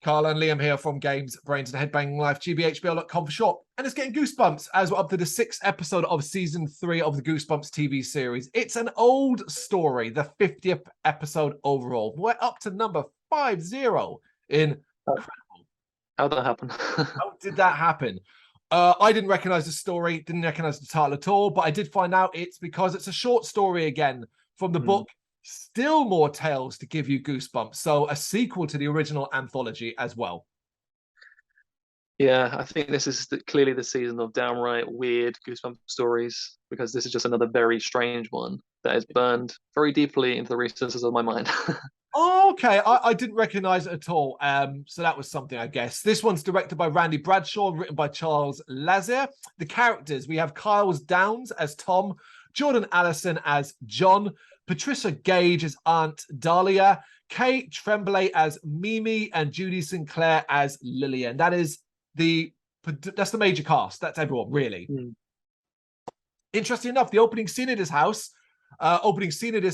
Carl and Liam here from Brrraaains A Head-Banging Life, gbhblofficial for short. And it's getting Goosebumps as we're up to the 6th episode of season 3 of the Goosebumps TV series. It's an old story, the 50th episode overall. We're up to number 50 in incredible. How'd that happen? How did that happen? I didn't recognize the story, didn't recognize the title at all, but I did find out it's because it's a short story again from the book Still More Tales to Give You Goosebumps. So a sequel to the original anthology as well. Yeah, I think this is clearly the season of downright weird Goosebumps stories, because this is just another very strange one that is burned very deeply into the recesses of my mind. Oh, okay, I didn't recognize it at all. So that was something, I guess. This one's directed by Randy Bradshaw, written by Charles Lazier. The characters, we have Kyle Downs as Tom, Jordan Allison as John, Patricia Gage as Aunt Dahlia, Kate Tremblay as Mimi, and Judy Sinclair as Lillian. That's the major cast. That's everyone, really. Interesting enough, the opening scene of this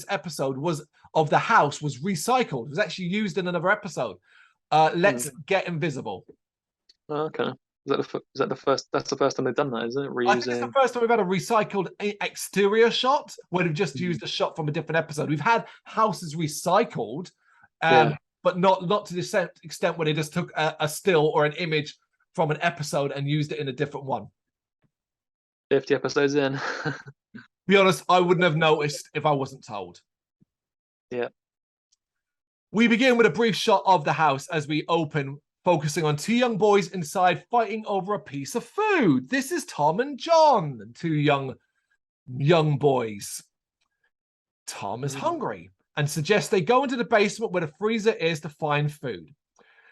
episode was recycled. It was actually used in another episode. Let's Get Invisible. Okay. Is that the first? That's the first time they've done that, is it? Reusing... I think it's the first time we've had a recycled exterior shot where they've just used a shot from a different episode. We've had houses recycled, but not to the extent where they just took a still or an image from an episode and used it in a different one. 50 episodes in. Be honest, I wouldn't have noticed if I wasn't told. Yeah. We begin with a brief shot of the house as we open, focusing on two young boys inside fighting over a piece of food. This is Tom and John, two young boys. Tom is hungry and suggests they go into the basement where the freezer is to find food.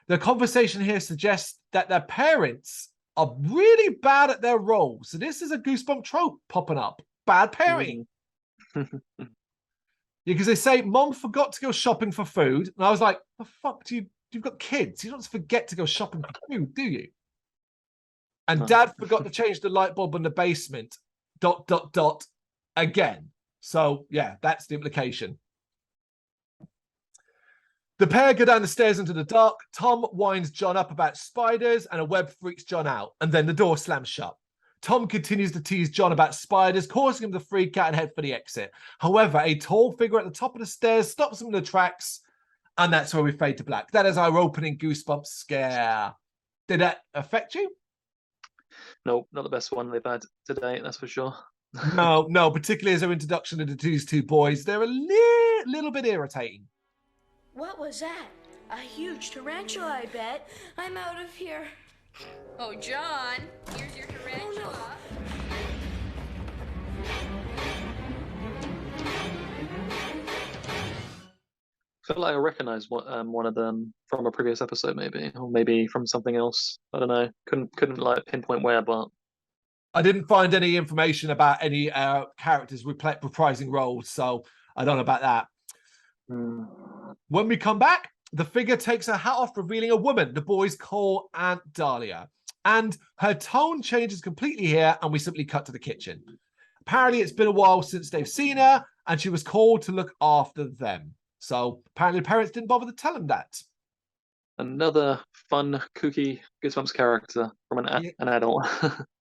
The conversation here suggests that their parents are really bad at their roles. So this is a Goosebump trope popping up. Bad parenting. Because they say, Mom forgot to go shopping for food. And I was like, the fuck do you've got kids. You don't just forget to go shopping for food, do you? And Dad forgot to change the light bulb in the basement. ... Again. So, yeah, that's the implication. The pair go down the stairs into the dark. Tom winds John up about spiders and a web freaks John out. And then the door slams shut. Tom continues to tease John about spiders, causing him to freak out and head for the exit. However, a tall figure at the top of the stairs stops him in the tracks. And that's where we fade to black. That is our opening Goosebumps scare. Did that affect you? No, not the best one they've had today, that's for sure. No, particularly as their introduction to these two boys. They're a little bit irritating. What was that? A huge tarantula, I bet. I'm out of here. Oh, John, here's your tarantula. Oh, I feel like I recognize one of them from a previous episode, maybe, or maybe from something else. I don't know. Couldn't like pinpoint where, but I didn't find any information about any characters reprising roles, so I don't know about that. When we come back, the figure takes her hat off, revealing a woman the boys call Aunt Dahlia. And her tone changes completely here, and we simply cut to the kitchen. Apparently, it's been a while since they've seen her, and she was called to look after them. So apparently the parents didn't bother to tell him that. Another fun, kooky Goosebumps character from an adult.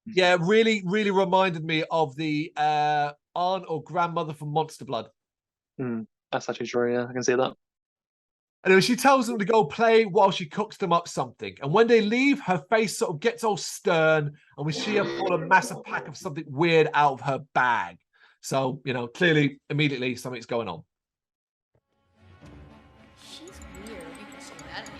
Yeah, really reminded me of the aunt or grandmother from Monster Blood. That's actually true, yeah. I can see that. Anyway, she tells them to go play while she cooks them up something. And when they leave, her face sort of gets all stern, and we see her pull a massive pack of something weird out of her bag. So, clearly, immediately, something's going on. She's weird. You can see that.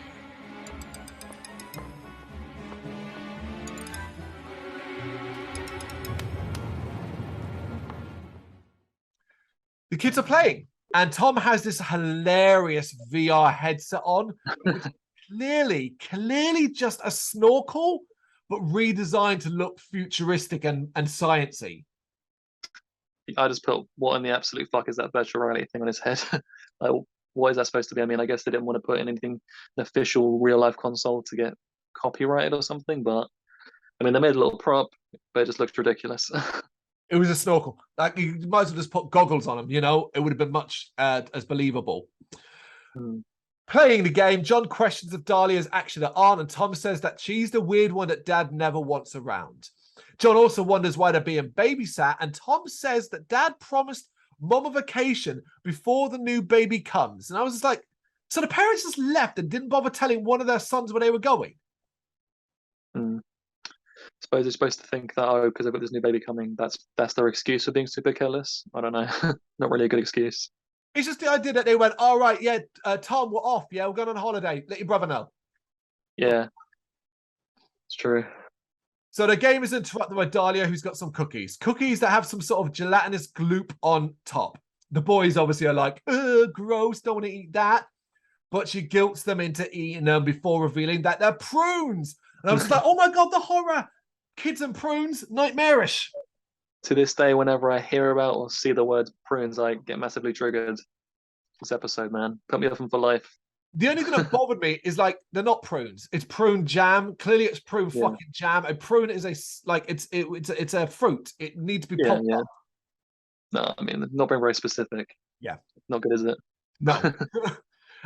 The kids are playing. And Tom has this hilarious VR headset on, which clearly just a snorkel, but redesigned to look futuristic and sciencey. I just put, what in the absolute fuck is that virtual reality thing on his head? Like, what is that supposed to be? I mean, I guess they didn't want to put in anything, an official real-life console to get copyrighted or something, but I mean, they made a little prop, but it just looked ridiculous. It was a snorkel. Like, you might as well just put goggles on them, It would have been much as believable. Playing the game, John questions if Dahlia is actually their aunt, and Tom says that she's the weird one that Dad never wants around. John also wonders why they're being babysat, and Tom says that Dad promised Mom a vacation before the new baby comes. And I was just like, so the parents just left and didn't bother telling one of their sons where they were going? Suppose they're supposed to think that, oh, because they've got this new baby coming, that's their excuse for being super careless. I don't know. Not really a good excuse. It's just the idea that they went, all right, yeah, Tom, we're off. Yeah, we're going on holiday. Let your brother know. Yeah, it's true. So the game is interrupted by Dahlia, who's got some cookies. Cookies that have some sort of gelatinous gloop on top. The boys obviously are like, ugh, gross, don't want to eat that. But she guilts them into eating them before revealing that they're prunes. And I was just like, oh my God, the horror. Kids and prunes, nightmarish. To this day, whenever I hear about or see the word prunes, I get massively triggered. This episode, man, put me off them for life. The only thing that bothered me is like they're not prunes. It's prune jam. Clearly, it's prune fucking jam. A prune is it's a fruit. It needs to be popped up. No, I mean, not being very specific. Yeah, not good, is it? No.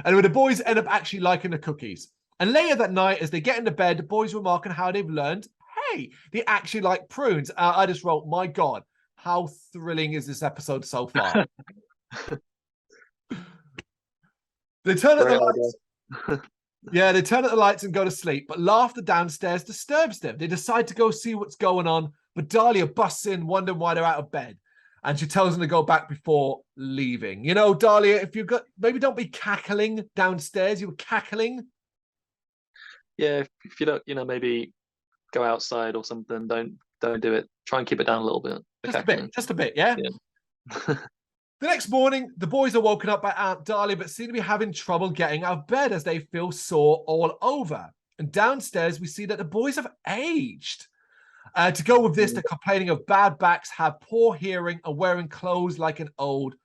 Anyway, the boys end up actually liking the cookies. And later that night, as they get into bed, the boys remark on how they've learned, hey, they actually like prunes. I just wrote, my God, how thrilling is this episode so far? They turn at the lights. Yeah, they turn at the lights and go to sleep, but laughter downstairs disturbs them. They decide to go see what's going on, but Dahlia busts in, wondering why they're out of bed. And she tells them to go back before leaving. You know, Dahlia, if you've got, maybe don't be cackling downstairs. You were cackling. Yeah, if you don't, maybe go outside or something. Don't do it. Try and keep it down a little bit. Just a bit, yeah? The next morning, the boys are woken up by Aunt Dahlia, but seem to be having trouble getting out of bed as they feel sore all over. And downstairs, we see that the boys have aged. To go with this, they're complaining of bad backs, have poor hearing, and wearing clothes like an old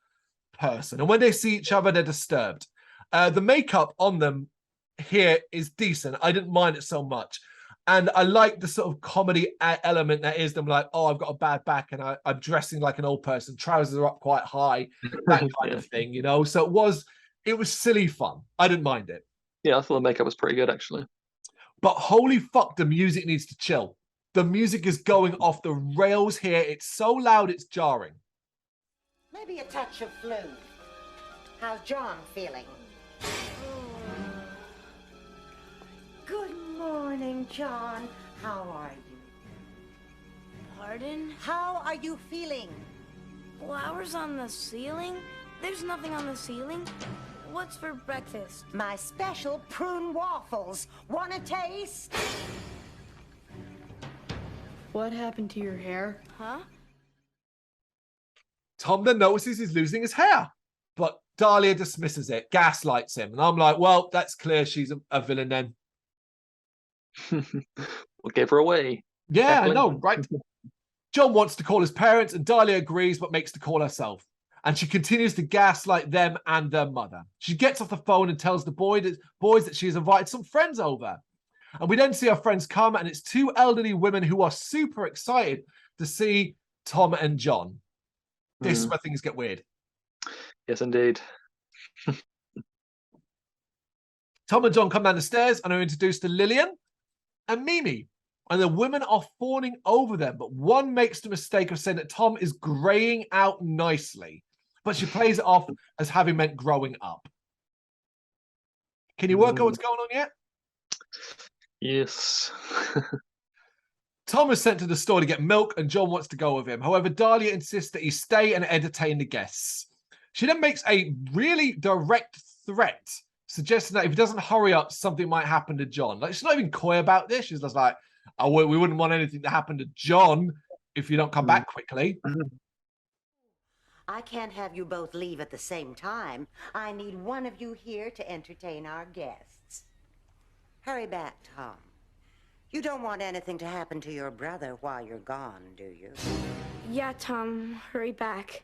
person. And when they see each other, they're disturbed. The makeup on them here is decent. I didn't mind it so much. And I like the sort of comedy element that is them like, oh, I've got a bad back and I'm dressing like an old person. Trousers are up quite high, that kind of thing, you know? So it was silly fun. I didn't mind it. Yeah, I thought the makeup was pretty good, actually. But holy fuck, the music needs to chill. The music is going off the rails here. It's so loud, it's jarring. Maybe a touch of flu. How's John feeling? Good morning, John. How are you? Pardon? How are you feeling? Flowers on the ceiling? There's nothing on the ceiling. What's for breakfast? My special prune waffles. Want a taste? What happened to your hair? Huh? Tom then notices he's losing his hair, but Dahlia dismisses it, gaslights him. And I'm like, well, that's clear she's a villain then. We'll give her away. Yeah, I know, right? John wants to call his parents, and Dahlia agrees, but makes the call herself. And she continues to gaslight them and their mother. She gets off the phone and tells the boys that she has invited some friends over. And we then see our friends come, and it's two elderly women who are super excited to see Tom and John. This is where things get weird. Yes, indeed. Tom and John come down the stairs and are introduced to Lillian and Mimi. And the women are fawning over them, but one makes the mistake of saying that Tom is graying out nicely. But she plays it off as having meant growing up. Can you work out what's going on yet? Yes. Tom is sent to the store to get milk, and John wants to go with him. However, Dahlia insists that he stay and entertain the guests. She then makes a really direct threat, suggesting that if he doesn't hurry up, something might happen to John. Like, she's not even coy about this. She's just like, oh, we wouldn't want anything to happen to John if you don't come back quickly. I can't have you both leave at the same time. I need one of you here to entertain our guests. Hurry back, Tom. You don't want anything to happen to your brother while you're gone, do you? Yeah, Tom, hurry back.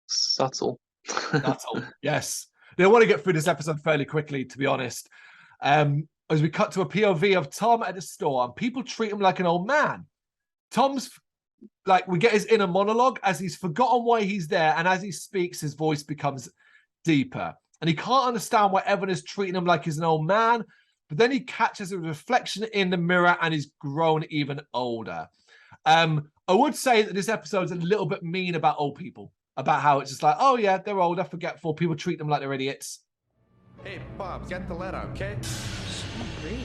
Subtle. Subtle, yes. They want to get through this episode fairly quickly, to be honest. As we cut to a POV of Tom at the store, and people treat him like an old man. Tom's, like, we get his inner monologue as he's forgotten why he's there, and as he speaks, his voice becomes deeper. and he can't understand why Evan is treating him like he's an old man. But then he catches a reflection in the mirror and he's grown even older. I would say that this episode is a little bit mean about old people, about how it's just like, oh yeah, they're older, forgetful, people treat them like they're idiots. Hey, Bob, get the letter, okay? So great.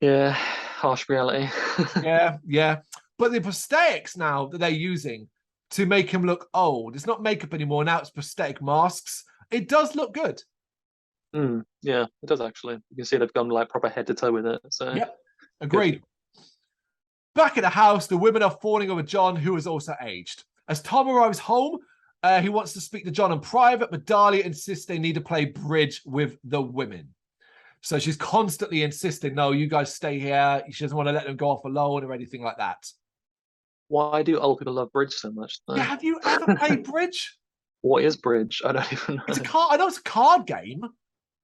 Yeah, harsh reality. Yeah. But the prosthetics now that they're using to make him look old, it's not makeup anymore. Now it's prosthetic masks. It does look good. Yeah, it does actually. You can see they've gone like proper head to toe with it. So Yep, agreed. Back at the house, the women are fawning over John, who is also aged. As Tom arrives home, he wants to speak to John in private, but Dahlia insists they need to play bridge with the women. So she's constantly insisting, no, you guys stay here. She doesn't want to let them go off alone or anything like that. why do old people love bridge so much? Though? Yeah, have you ever played bridge? What is bridge? I don't even know. It's a card. I know it's a card game.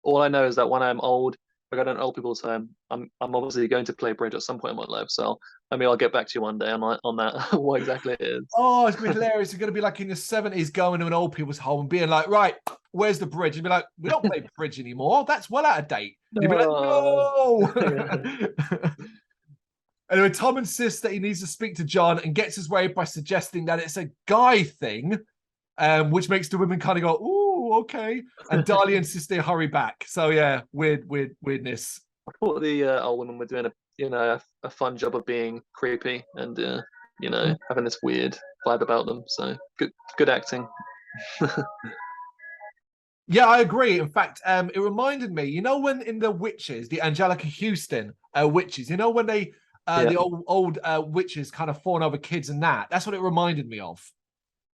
All I know is that when I'm old, like I don't old people's home, I'm obviously going to play bridge at some point in my life. So I mean, I'll get back to you one day on that what exactly it is. Oh, it's gonna be hilarious. You're gonna be like in your 70s going to an old people's home and being like, right, where's the bridge? And be like, we don't play bridge anymore. That's well out of date. And you'd be like, no. Anyway, Tom insists that he needs to speak to John and gets his way by suggesting that it's a guy thing, which makes the women kind of go, ooh, okay. And Dahlia insists they hurry back. So yeah, weirdness. I thought the old women were doing a fun job of being creepy and having this weird vibe about them. So good acting. Yeah, I agree. In fact, it reminded me, when in the Witches, the Angelica Houston witches, when they the old witches kind of fawn over kids and that's what it reminded me of.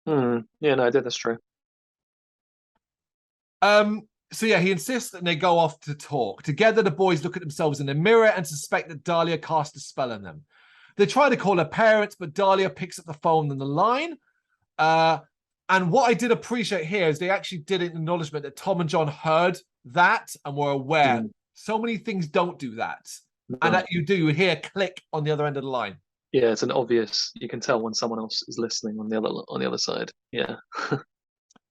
Yeah, no, that's true. So yeah, he insists that they go off to talk. Together, the boys look at themselves in the mirror and suspect that Dahlia cast a spell on them. They try to call her parents, but Dahlia picks up the phone on the line. And what I did appreciate here is they actually did an acknowledgement that Tom and John heard that and were aware. So many things don't do that. And that you hear a click on the other end of the line. Yeah, it's an obvious, you can tell when someone else is listening on the other side. Yeah.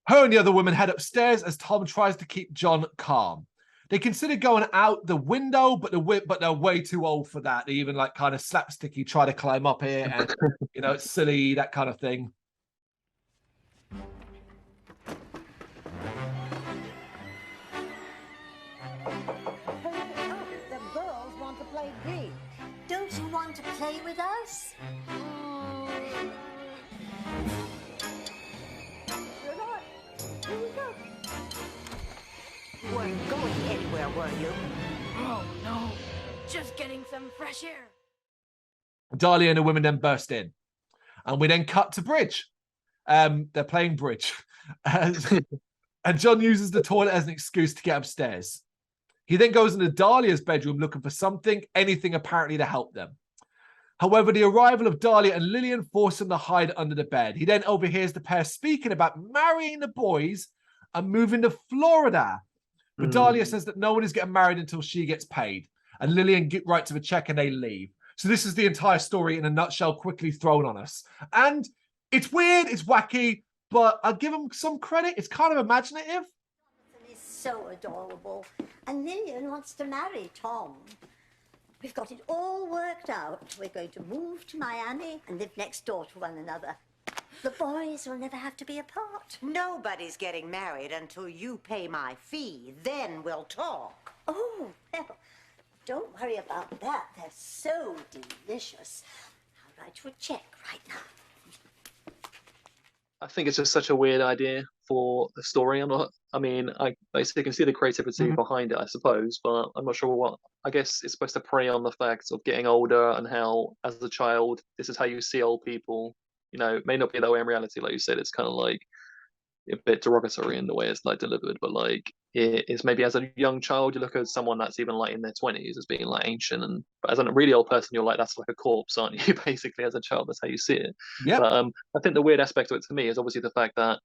Her and the other women head upstairs as Tom tries to keep John calm. They consider going out the window, but they're way too old for that. They even like kind of slapsticky try to climb up here and it's silly, that kind of thing. The girls want to play bridge. Don't you want to play with us? You're not. Here we go. You weren't going anywhere, were you? Oh, no. Just getting some fresh air. Dahlia and the women then burst in. And we then cut to bridge. They're playing bridge. And John uses the toilet as an excuse to get upstairs. He then goes into Dahlia's bedroom looking for anything apparently to help them. However, the arrival of Dahlia and Lillian force him to hide under the bed. He then overhears the pair speaking about marrying the boys and moving to Florida. But Dahlia says that no one is getting married until she gets paid. And Lillian writes him a check and they leave. So this is the entire story in a nutshell, quickly thrown on us. And it's weird, it's wacky, but I'll give him some credit. It's kind of imaginative. He's so adorable. And Lillian wants to marry Tom. We've got it all worked out. We're going to move to Miami and live next door to one another. The boys will never have to be apart. Nobody's getting married until you pay my fee. Then we'll talk. Oh, well, don't worry about that. They're so delicious. I'll write you a check right now. I think it's just such a weird idea for the story. I basically can see the creativity behind it, I suppose, but I'm not sure what. I guess it's supposed to prey on the fact of getting older and how, as a child, this is how you see old people. It may not be that way in reality, like you said. It's kind of like a bit derogatory in the way it's like delivered, but like it is maybe as a young child you look at someone that's even like in their 20s as being like ancient, but as a really old person you're like, that's like a corpse, aren't you? Basically, as a child, that's how you see it. Yeah. But I think the weird aspect of it to me is obviously the fact that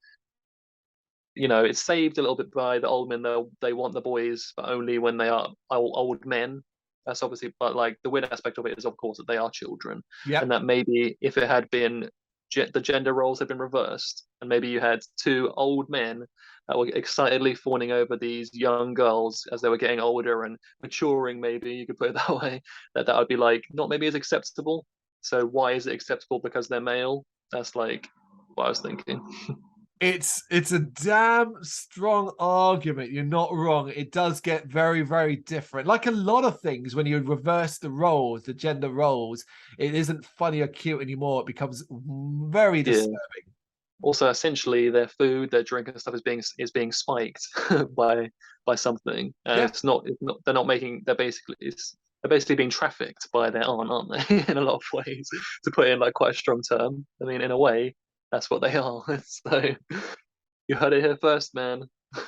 it's saved a little bit by the old men. They want the boys, but only when they are old men. That's obviously, but like the weird aspect of it is, of course, that they are children, Yeah. and that maybe if it had been the gender roles had been reversed, and maybe you had two old men that were excitedly fawning over these young girls as they were getting older and maturing, maybe you could put it that way, that would be like not maybe as acceptable. So why is it acceptable because they're male? That's like what I was thinking. It's a damn strong argument. You're not wrong. It does get very, very different. Like a lot of things, when you reverse the roles, the gender roles, it isn't funny or cute anymore. It becomes very disturbing. Also, essentially, their food, their drink, and stuff is being spiked by something, and it's not they're not making. They're basically being trafficked by their aunt, aren't they? In a lot of ways, to put in like quite a strong term. I mean, in a way, that's what they are. So you heard it here first, man.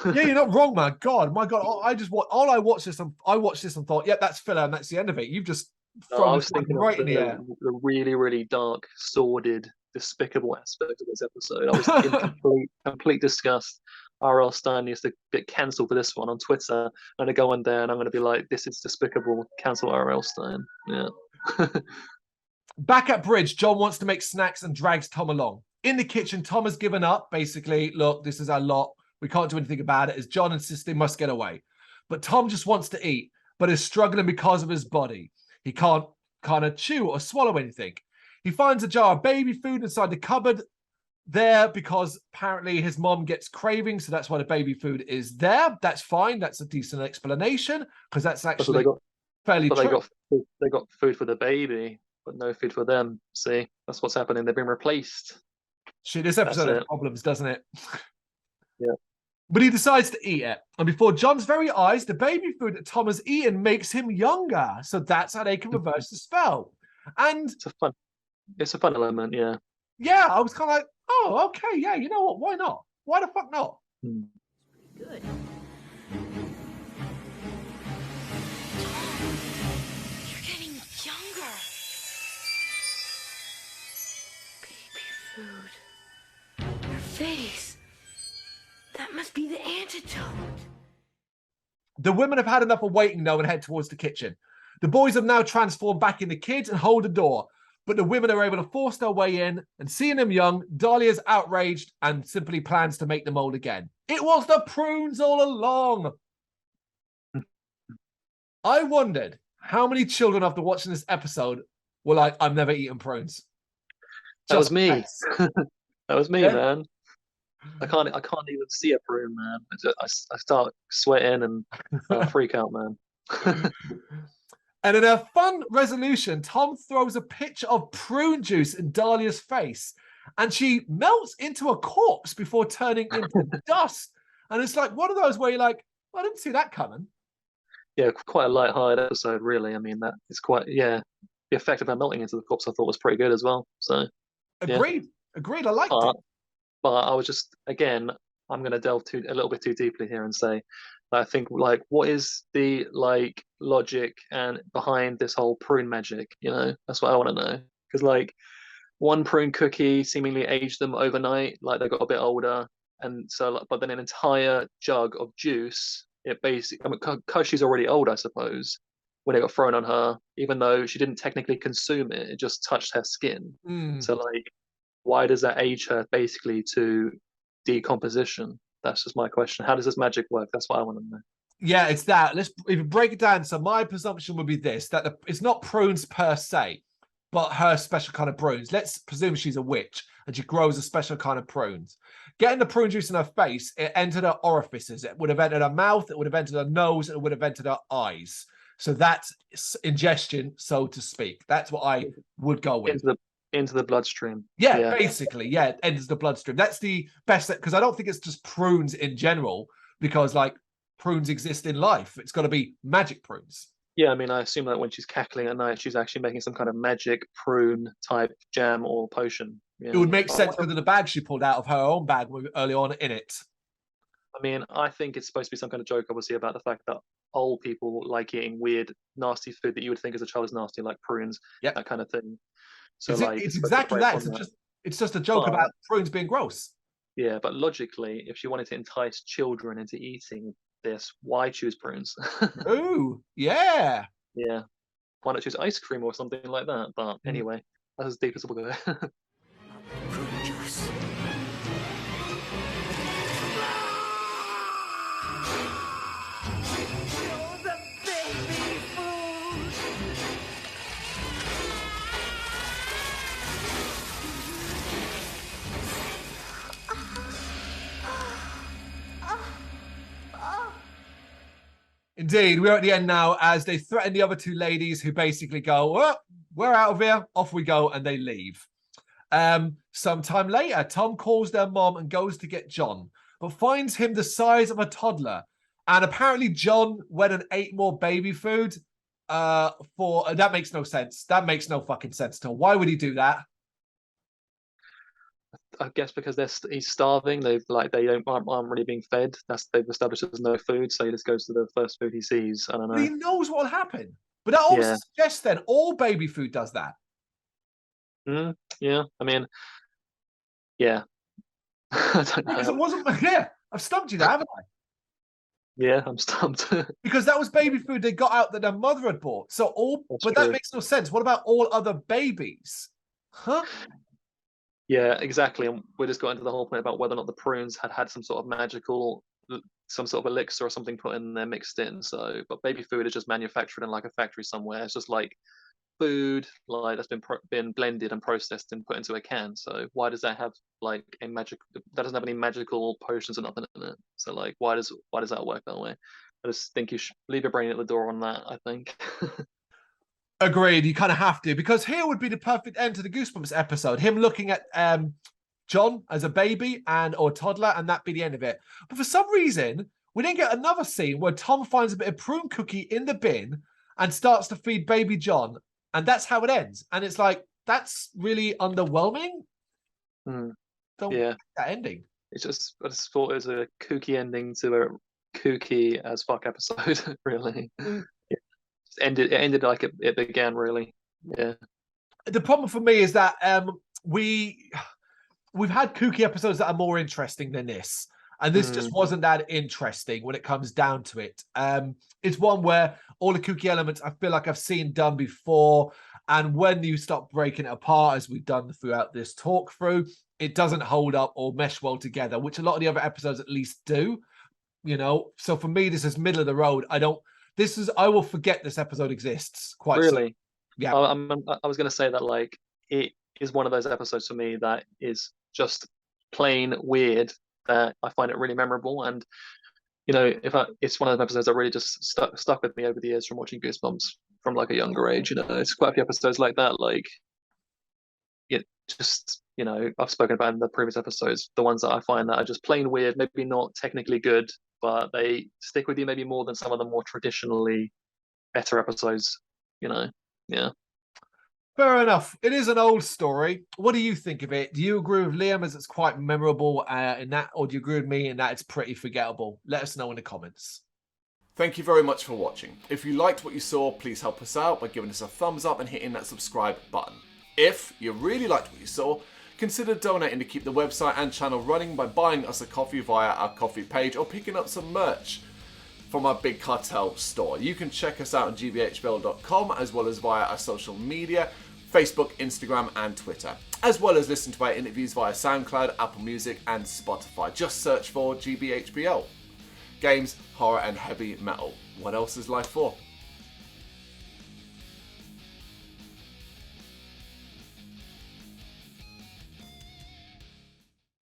Yeah, you're not wrong, man. God, my God, I watched this and thought, yeah, that's filler, and that's the end of it. You've just thrown I was this one thinking right of in the air. the really, really dark, sordid, despicable aspect of this episode. I was in complete disgust. R.L. Stein needs to get cancelled for this one on Twitter. I'm going to go on there and I'm going to be like, this is despicable. Cancel R.L. Stein. Yeah. Back at Bridge, John wants to make snacks and drags Tom along. In the kitchen, Tom has given up. Basically, look, this is our lot. We can't do anything about it, as John insists they must get away. But Tom just wants to eat, but is struggling because of his body. He can't kind of chew or swallow anything. He finds a jar of baby food inside the cupboard there because apparently his mom gets cravings, so that's why the baby food is there. That's fine. That's a decent explanation because that's actually fairly true. They got food for the baby, but no food for them. See, that's what's happening. They've been replaced. Shit, this episode has problems, doesn't it? Yeah. But he decides to eat it. And before John's very eyes, the baby food that Tom has eaten makes him younger. So that's how they can reverse the spell. And it's a fun element, yeah. Yeah, I was kind of like, oh, okay, yeah, you know what? Why not? Why the fuck not? Good. You're getting younger. Baby food. Your face. That must be the antidote. The women have had enough of waiting, though, and head towards the kitchen. The boys have now transformed back into kids and hold the door. But the women are able to force their way in, and seeing them young, Dahlia's outraged and simply plans to make them old again. It was the prunes all along. I wondered how many children after watching this episode were like, I've never eaten prunes. That was me. That was me, Yeah. man. I can't even see a prune, man. I start sweating and I freak out, man. And in a fun resolution, Tom throws a pitcher of prune juice in Dahlia's face, and she melts into a corpse before turning into dust. And it's like one of those where you're like, I didn't see that coming. Yeah, quite a light-hearted episode, really. I mean, that it's quite, yeah. The effect of her melting into the corpse, I thought was pretty good as well. So agreed. I liked it. But I was just, again, I'm going to delve a little bit too deeply here and say, I think, like, what is the like logic and behind this whole prune magic? You know, that's what I want to know. Because like one prune cookie seemingly aged them overnight, like they got a bit older, and so, but then an entire jug of juice, it basically, I mean, because she's already old, I suppose, when it got thrown on her, even though she didn't technically consume it, it just touched her skin. So like, why does that age her basically to decomposition? That's just my question. How does this magic work? That's what I want to know. Yeah, it's that. Let's even break it down. So my presumption would be this, that it's not prunes per se, but her special kind of prunes. Let's presume she's a witch and she grows a special kind of prunes. Getting the prune juice in her face, it entered her orifices. It would have entered her mouth, it would have entered her nose, it would have entered her eyes. So that's ingestion, so to speak. That's what I would go with. Into the bloodstream. Yeah, basically, yeah, it enters the bloodstream. That's the best, because I don't think it's just prunes in general, because like prunes exist in life. It's got to be magic prunes. Yeah, I mean, I assume that when she's cackling at night, she's actually making some kind of magic prune type jam or potion. Yeah. It would make sense because of the bag she pulled out of her own bag early on in it. I mean, I think it's supposed to be some kind of joke, obviously, about the fact that old people like eating weird, nasty food that you would think as a child is nasty, like prunes, that kind of thing. So it's exactly that. It's just a joke about prunes being gross. Yeah, but logically, if she wanted to entice children into eating this, why choose prunes? Ooh, yeah. Yeah. Why not choose ice cream or something like that? But anyway, that's as deep as we'll go. Fruit juice. Oh, the baby food. Indeed, we're at the end now as they threaten the other two ladies who basically go, well, we're out of here, off we go, and they leave. Sometime later, Tom calls their mom and goes to get John, but finds him the size of a toddler. And apparently John went and ate more baby food that makes no sense. That makes no fucking sense at all. Why would he do that? I guess because he's starving. They aren't really being fed. They've established there's no food, so he just goes to the first food he sees. I don't know. But he knows what will happen. But that also suggests then all baby food does that. Yeah, I mean, yeah. I don't know. Because it wasn't. Yeah, I've stumped you there, haven't I? Yeah, I'm stumped. Because that was baby food they got out that their mother had bought. So that makes no sense. What about all other babies? Huh? Yeah, exactly. And we just got into the whole point about whether or not the prunes had some sort of elixir or something put in there, mixed in. So, but baby food is just manufactured in like a factory somewhere. It's just like food, like that's been blended and processed and put into a can. So why does that have like that doesn't have any magical potions or nothing in it? So like, why does that work that way? I just think you should leave your brain at the door on that, I think. Agreed. You kind of have to, because here would be the perfect end to the Goosebumps episode. Him looking at John as a baby or toddler, and that be the end of it. But for some reason, we didn't get another scene where Tom finds a bit of prune cookie in the bin and starts to feed baby John, and that's how it ends. And it's like, that's really underwhelming. Don't like that ending. I just thought it was a kooky ending to a kooky as fuck episode, really. It ended like it began, really. Yeah. The problem for me is that we've had kooky episodes that are more interesting than this, and this just wasn't that interesting when it comes down to it. It's one where all the kooky elements I feel like I've seen done before, and when you start breaking it apart, as we've done throughout this talk through, it doesn't hold up or mesh well together, which a lot of the other episodes at least do. So for me, this is middle of the road. I will forget this episode exists quite really soon. Yeah. I was going to say that like it is one of those episodes for me that is just plain weird, that I find it really memorable. And it's one of those episodes that really just stuck with me over the years from watching Goosebumps from like a younger age. It's quite a few episodes like that. Like it just, I've spoken about in the previous episodes, the ones that I find that are just plain weird, maybe not technically good, but they stick with you maybe more than some of the more traditionally better episodes, Yeah. Fair enough. It is an old story. What do you think of it? Do you agree with Liam as it's quite memorable in that, or do you agree with me in that it's pretty forgettable? Let us know in the comments. Thank you very much for watching. If you liked what you saw, please help us out by giving us a thumbs up and hitting that subscribe button. If you really liked what you saw, consider donating to keep the website and channel running by buying us a coffee via our coffee page or picking up some merch from our Big Cartel store. You can check us out on gbhbl.com as well as via our social media, Facebook, Instagram and Twitter, as well as listen to our interviews via SoundCloud, Apple Music and Spotify. Just search for GBHBL. Games, horror and heavy metal. What else is life for?